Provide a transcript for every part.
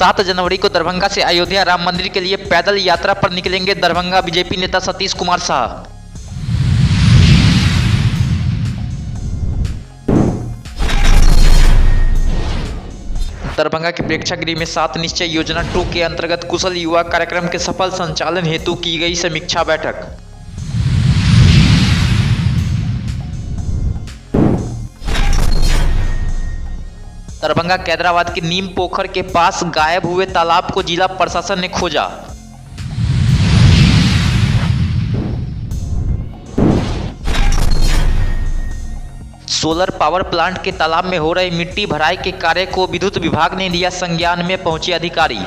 7 जनवरी को दरभंगा से अयोध्या राम मंदिर के लिए पैदल यात्रा पर निकलेंगे दरभंगा बीजेपी नेता सतीश कुमार शाह। दरभंगा के प्रेक्षागृह में 7 निश्चय योजना 2 के अंतर्गत कुशल युवा कार्यक्रम के सफल संचालन हेतु की गई समीक्षा बैठक। दरभंगा कैदराबाद के नीम पोखर के पास गायब हुए तालाब को जिला प्रशासन ने खोजा। सोलर पावर प्लांट के तालाब में हो रहे मिट्टी भराई के कार्य को विद्युत विभाग ने लिया संज्ञान में पहुंचे अधिकारी।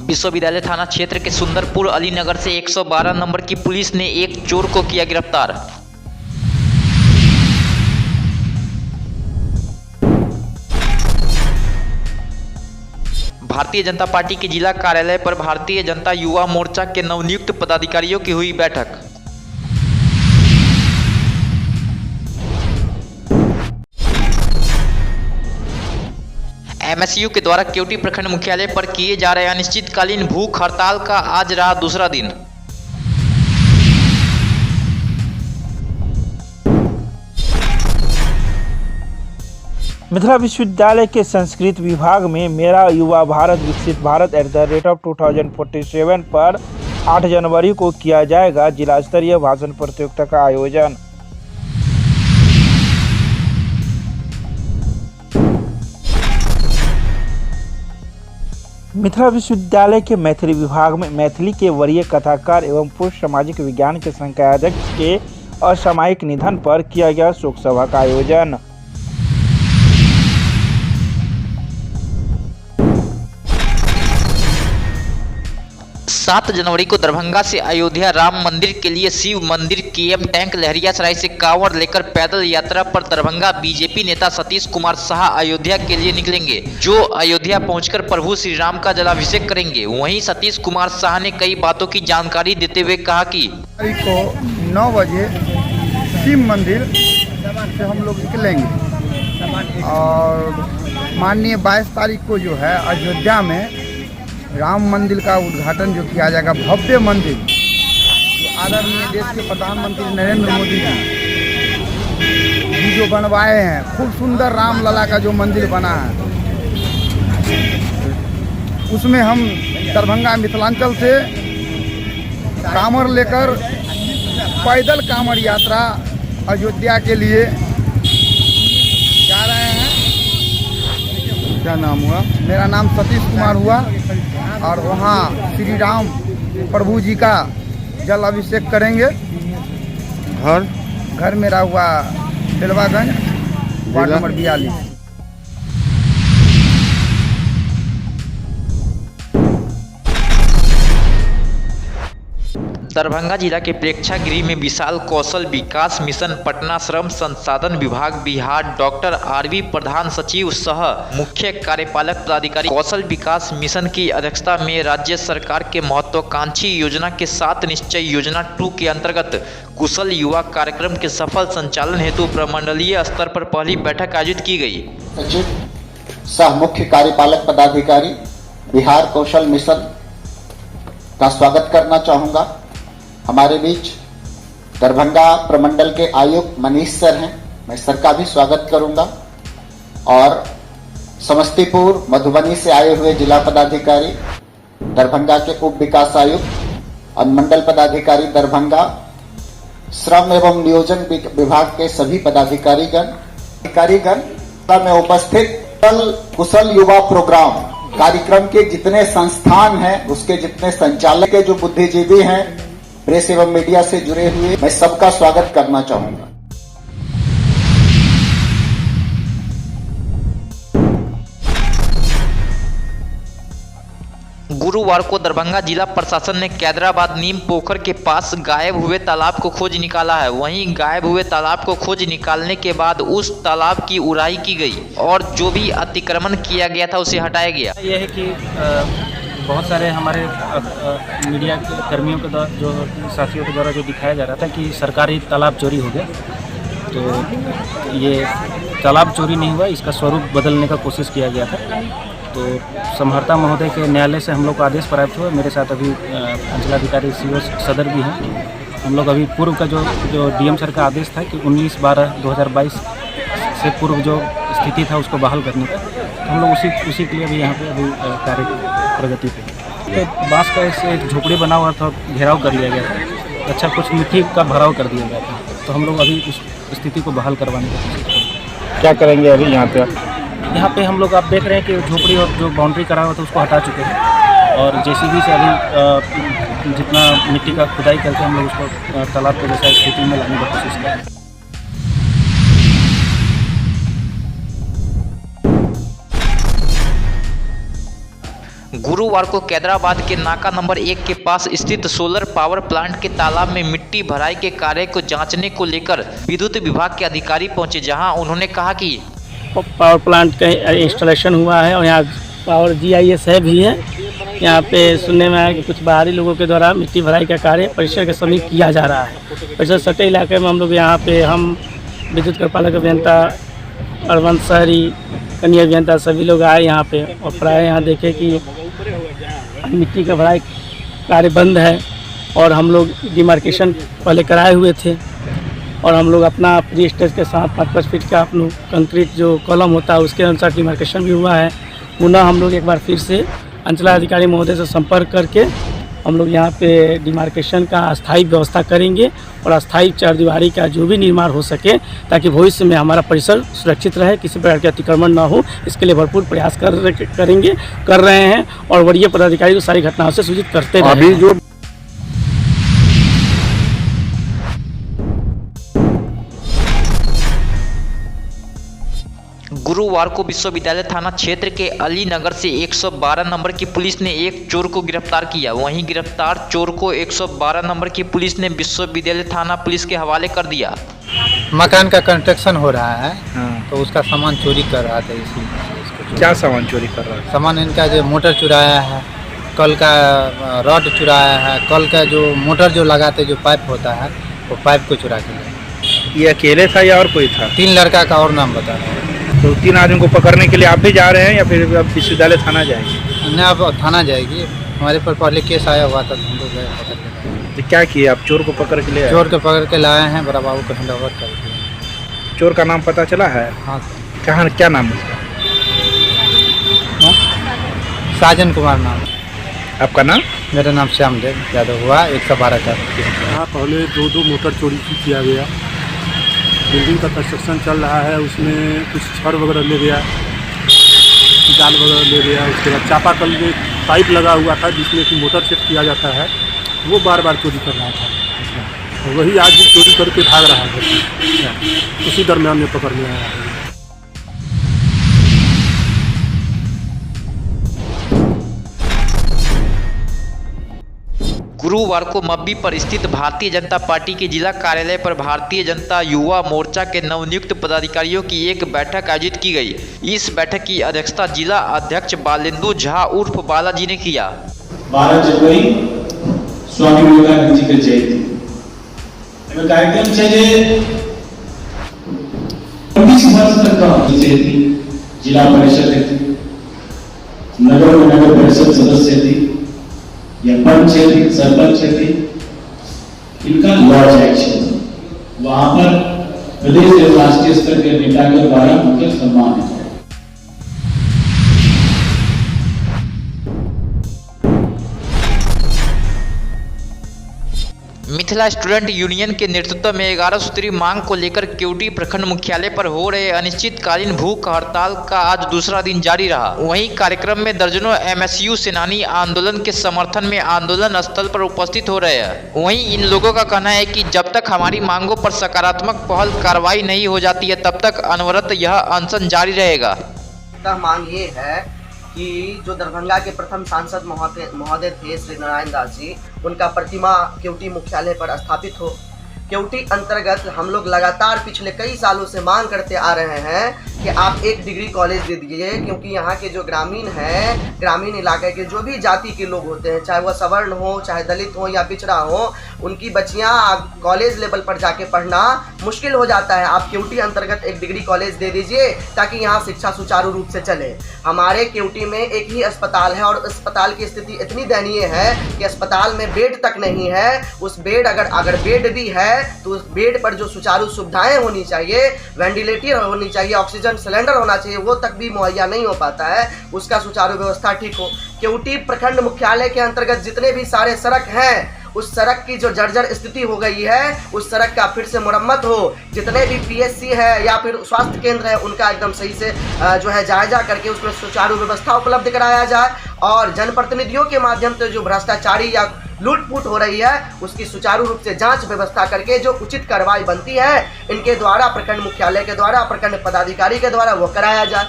विश्वविद्यालय थाना क्षेत्र के सुंदरपुर अलीनगर से 112 नंबर की पुलिस ने एक चोर को किया गिरफ्तार। भारतीय जनता पार्टी के जिला कार्यालय पर भारतीय जनता युवा मोर्चा के नवनियुक्त पदाधिकारियों की हुई बैठक। एमएसयू के द्वारा केवटी प्रखंड मुख्यालय पर किए जा रहे अनिश्चितकालीन भूख हड़ताल का आज रहा दूसरा दिन। मिथिला विश्वविद्यालय के संस्कृत विभाग में मेरा युवा भारत विकसित भारत @2047 पर 8 जनवरी को किया जाएगा जिला स्तरीय भाषण प्रतियोगिता का आयोजन। मिथिला विश्वविद्यालय के मैथिली विभाग में मैथिली के वरीय कथाकार एवं पूर्व सामाजिक विज्ञान के संकायाध्यक्ष के असामयिक निधन पर किया गया शोक सभा का आयोजन। सात जनवरी को दरभंगा से अयोध्या राम मंदिर के लिए शिव मंदिर केएम टैंक लहरियासराय से कांवड़ लेकर पैदल यात्रा पर दरभंगा बीजेपी नेता सतीश कुमार शाह अयोध्या के लिए निकलेंगे, जो अयोध्या पहुंचकर प्रभु श्री राम का जलाभिषेक करेंगे। वहीं सतीश कुमार शाह ने कई बातों की जानकारी देते हुए कहा कि को 9 बजे शिव मंदिर से हम लोग निकलेंगे और माननीय 22 तारीख को जो है अयोध्या में राम मंदिर का उद्घाटन जो किया जाएगा, भव्य मंदिर जो आदरणीय देश के प्रधानमंत्री नरेंद्र मोदी जी जो बनवाए हैं, खूब सुंदर राम लला का जो मंदिर बना है, उसमें हम दरभंगा मिथिलांचल से कांवड़ लेकर पैदल कांवड़ यात्रा अयोध्या के लिए जा रहे हैं। क्या नाम हुआ? मेरा नाम सतीश कुमार हुआ और वहाँ श्री राम प्रभु जी का जल अभिषेक करेंगे। घर मेरा हुआ बेलवागंज, वार्ड नंबर 42। दरभंगा जिला के प्रेक्षागृह में विशाल कौशल विकास मिशन पटना श्रम संसाधन विभाग बिहार डॉक्टर आरवी प्रधान सचिव सह मुख्य कार्यपालक पदाधिकारी कौशल विकास मिशन की अध्यक्षता में राज्य सरकार के महत्वाकांक्षी योजना के 7 निश्चय योजना 2 के अंतर्गत कुशल युवा कार्यक्रम के सफल संचालन हेतु प्रमंडलीय स्तर पर पहली बैठक आयोजित की गई। सचिव सह मुख्य कार्यपालक पदाधिकारी बिहार कौशल मिशन का स्वागत करना चाहूँगा। हमारे बीच दरभंगा प्रमंडल के आयुक्त मनीष सर हैं, मैं सर का भी स्वागत करूंगा। और समस्तीपुर मधुबनी से आए हुए जिला पदाधिकारी, दरभंगा के उप विकास आयुक्त, अनुमंडल पदाधिकारी दरभंगा, श्रम एवं नियोजन विभाग के सभी पदाधिकारीगण में उपस्थित कुशल युवा प्रोग्राम कार्यक्रम के जितने संस्थान हैं, उसके जितने संचालक के जो बुद्धिजीवी हैं, प्रेस एवं मीडिया से जुड़े हुए, मैं सबका स्वागत करना चाहूंगा। गुरुवार को दरभंगा जिला प्रशासन ने कैदराबाद नीम पोखर के पास गायब हुए तालाब को खोज निकाला है। वहीं गायब हुए तालाब को खोज निकालने के बाद उस तालाब की उड़ाई की गई और जो भी अतिक्रमण किया गया था उसे हटाया गया। यह है कि बहुत सारे हमारे मीडिया कर्मियों के द्वारा, जो साथियों के द्वारा जो दिखाया जा रहा था कि सरकारी तालाब चोरी हो गया, तो ये तालाब चोरी नहीं हुआ, इसका स्वरूप बदलने का कोशिश किया गया था। तो समहर्ता महोदय के न्यायालय से हम लोग को आदेश प्राप्त हुआ। मेरे साथ अभी अंचलाधिकारी सीओ सदर भी हैं। हम लोग अभी पूर्व का जो डीएम सर का आदेश था कि 19/12/2022 से पूर्व जो स्थिति था उसको बहाल करने का, तो हम लोग उसी के लिए अभी यहाँ पे अभी कार्य प्रगति पे। तो बांस का एक झोपड़ी बना हुआ था, घेराव कर लिया गया था। अच्छा, कुछ मिट्टी का भराव कर दिया गया था। तो हम लोग अभी उस स्थिति को बहाल करवाने की कोशिश करेंगे। क्या करेंगे अभी यहाँ पे? यहाँ पे हम लोग आप देख रहे हैं कि झोपड़ी और जो बाउंड्री करा हुआ था उसको हटा चुके हैं, और जेसीबी से अभी जितना मिट्टी का खुदाई करके हम लोग उसको तालाब के जैसा स्थिति में लाने की कोशिश करें। गुरुवार को कैदराबाद के नाका नंबर 1 के पास स्थित सोलर पावर प्लांट के तालाब में मिट्टी भराई के कार्य को जांचने को लेकर विद्युत विभाग के अधिकारी पहुंचे, जहां उन्होंने कहा कि पावर प्लांट का इंस्टॉलेशन हुआ है और यहाँ पावर GIS है भी है। यहाँ पे सुनने में आया कि कुछ बाहरी लोगों के द्वारा मिट्टी भराई का कार्य परिसर के समीप किया जा रहा है। परिसर सटे इलाके में हम लोग यहाँ पे हम विद्युत कार्यपालक अभियंता, अर्बन शहरी कनीय अभियंता सभी लोग आए यहाँ पे, और प्राय यहाँ देखे कि मिट्टी का भराई कार्य बंद है। और हम लोग डिमार्केशन पहले कराए हुए थे, और हम लोग अपना प्री स्टेज के साथ 5-5 फीट का अपना कंक्रीट जो कॉलम होता है उसके अनुसार डिमार्केशन भी हुआ है। पुनः हम लोग एक बार फिर से अंचलाधिकारी महोदय से संपर्क करके हम लोग यहाँ पे डिमार्केशन का अस्थायी व्यवस्था करेंगे, और अस्थायी चारदीवारी का जो भी निर्माण हो सके, ताकि भविष्य में हमारा परिसर सुरक्षित रहे, किसी प्रकार के अतिक्रमण ना हो, इसके लिए भरपूर प्रयास कर रहे हैं, और वरीय पदाधिकारी को सारी घटनाओं से सूचित करते रहें। गुरुवार को विश्वविद्यालय थाना क्षेत्र के अली नगर से 112 नंबर की पुलिस ने एक चोर को गिरफ्तार किया। वहीं गिरफ्तार चोर को 112 नंबर की पुलिस ने विश्वविद्यालय थाना पुलिस के हवाले कर दिया। मकान का कंस्ट्रक्शन हो रहा है, तो उसका सामान चोरी कर रहा था। इसी क्या सामान चोरी कर रहा है? सामान इनका जो मोटर चुराया है, कल का रॉड चुराया है, कल का जो मोटर जो लगाते जो पाइप होता है वो पाइप को चुरा के लिया। ये अकेले था या और कोई था? 3 लड़का का और नाम बता रहे हैं। तो 3 आदमी को पकड़ने के लिए आप भी जा रहे हैं या फिर अब विश्वविद्यालय थाना जाएंगे? नहीं, अब थाना जाएगी। हमारे पर पहले केस आया हुआ था, हम लोग गए पकड़ के। तो क्या किए आप? चोर को पकड़ के ले आए? चोर को पकड़ के लाए हैं, बड़ा बाबू को हैंडओवर कर दिया। चोर का नाम पता चला है? हाँ। कहाँ, क्या नाम है उसका? साजन कुमार नाम। आपका नाम? मेरा नाम श्यामदेव यादव हुआ। 112 का। यहाँ पहले 2 मोटर चोरी किया गया। बिल्डिंग का कंस्ट्रक्शन चल रहा है, उसमें कुछ छड़ वगैरह ले गया, जाल वगैरह ले गया। उसके बाद चापाकल में पाइप लगा हुआ था जिसमें कि मोटर सेट किया जाता है, वो बार बार चोरी कर रहा था। और वही आज भी चोरी करके भाग रहा है। उसी दरम्यान में पकड़ में आया है। गुरुवार को मब्बी पर स्थित भारतीय जनता पार्टी के जिला कार्यालय पर भारतीय जनता युवा मोर्चा के नवनियुक्त पदाधिकारियों की एक बैठक आयोजित की गई। इस बैठक की अध्यक्षता जिला अध्यक्ष बालेंदु झा उर्फ बालाजी ने किया। 12 जनवरी स्वामी विवेकानंद जी के जयंती कार्यक्रम છે જે 20 वर्ष तक का थी। जिला परिषद थी, नगर में नगर परिषद सदस्य थी, या पंच थी, सरपंच थी, इनका लॉज एक्शन वहां पर प्रदेश एवं राष्ट्रीय स्तर के नेता के द्वारा मुख्य सम्मान है। मिथिला स्टूडेंट यूनियन के नेतृत्व में 11 सूत्री मांग को लेकर केवटी प्रखंड मुख्यालय पर हो रहे अनिश्चितकालीन भूख हड़ताल का आज दूसरा दिन जारी रहा। वहीं कार्यक्रम में दर्जनों MSU सेनानी आंदोलन के समर्थन में आंदोलन स्थल पर उपस्थित हो रहे हैं। वहीं इन लोगों का कहना है कि जब तक हमारी मांगों पर सकारात्मक पहल कार्रवाई नहीं हो जाती है तब तक अनवरत यह अनशन जारी रहेगा। मांग ये है कि जो दरभंगा के प्रथम सांसद महोदय थे श्री नारायण दास जी, उनका प्रतिमा केवटी मुख्यालय पर स्थापित हो। केवटी अंतर्गत हम लोग लगातार पिछले कई सालों से मांग करते आ रहे हैं कि आप एक डिग्री कॉलेज दे दीजिए, क्योंकि यहाँ के जो ग्रामीण हैं, ग्रामीण इलाके के जो भी जाति के लोग होते हैं, चाहे वह सवर्ण हो, चाहे दलित हो या पिछड़ा हो, उनकी बच्चियाँ कॉलेज लेवल पर जाके पढ़ना मुश्किल हो जाता है। आप केवटी अंतर्गत एक डिग्री कॉलेज दे दीजिए ताकि यहाँ शिक्षा सुचारू रूप से चले। हमारे केवटी में एक ही अस्पताल है और अस्पताल की स्थिति इतनी दयनीय है कि अस्पताल में बेड तक नहीं है। उस बेड अगर बेड भी है तो उस बेड पर जो सुचारू सुविधाएं होनी चाहिए, वेंटिलेटर होनी चाहिए, ऑक्सीजन सिलेंडर होना चाहिए, वो तक भी मुहैया नहीं हो पाता है। उसका सुचारू व्यवस्था ठीक हो। केवटी प्रखंड मुख्यालय के अंतर्गत जितने भी सारे सड़क हैं, उस सड़क की जो जर्जर स्थिति हो गई है, उस सड़क का फिर से मरम्मत हो। जितने भी पीएचसी है या फिर स्वास्थ्य केंद्र है, उनका एकदम सही से जो है जायजा करके उसमें सुचारू व्यवस्था उपलब्ध कराया जाए और जनप्रतिनिधियों के माध्यम से जो भ्रष्टाचारी या लूटपूट हो रही है उसकी सुचारू रूप से जांच व्यवस्था करके जो उचित कार्रवाई बनती है इनके द्वारा, प्रखंड मुख्यालय के द्वारा, प्रखंड पदाधिकारी के द्वारा वो कराया जाए।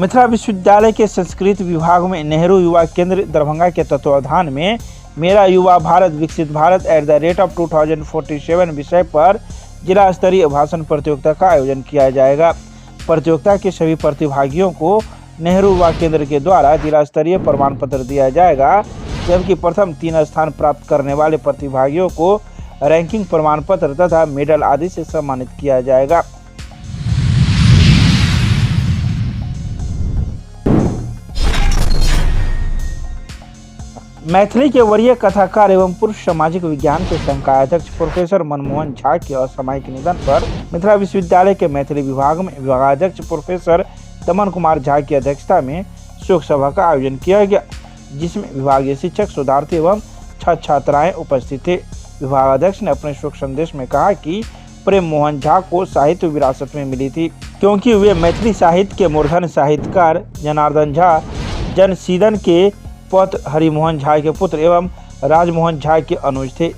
मिथिला विश्वविद्यालय के संस्कृत विभाग में नेहरू युवा केंद्र दरभंगा के तत्वावधान में मेरा युवा भारत विकसित भारत @2047 विषय पर जिला स्तरीय भाषण प्रतियोगिता का आयोजन किया जाएगा। प्रतियोगिता के सभी प्रतिभागियों को नेहरू युवा केंद्र के द्वारा जिला स्तरीय प्रमाण पत्र दिया जाएगा, जबकि प्रथम 3 स्थान प्राप्त करने वाले प्रतिभागियों को रैंकिंग प्रमाण पत्र तथा मेडल आदि से सम्मानित किया जाएगा। मैथिली के वरीय कथाकार एवं पूर्व सामाजिक विज्ञान के संकाय अध्यक्ष प्रोफेसर मनमोहन झा के असामयिक निधन पर मिथिला विश्वविद्यालय के मैथिली विभाग में विभागाध्यक्ष प्रोफेसर दमन कुमार झा की अध्यक्षता में शोक सभा का आयोजन किया गया, जिसमें विभागीय शिक्षक, शोधार्थी एवं छात्र छात्राएं उपस्थित थे। विभागाध्यक्ष ने अपने शोक संदेश में कहा कि प्रेम मोहन झा को साहित्य विरासत में मिली थी, क्योंकि वे मैथिली साहित्य के मूर्धन्य साहित्यकार जनार्दन झा, जनसीदन के पौत्र हरिमोहन झा के पुत्र एवं राजमोहन झा के अनुज थे।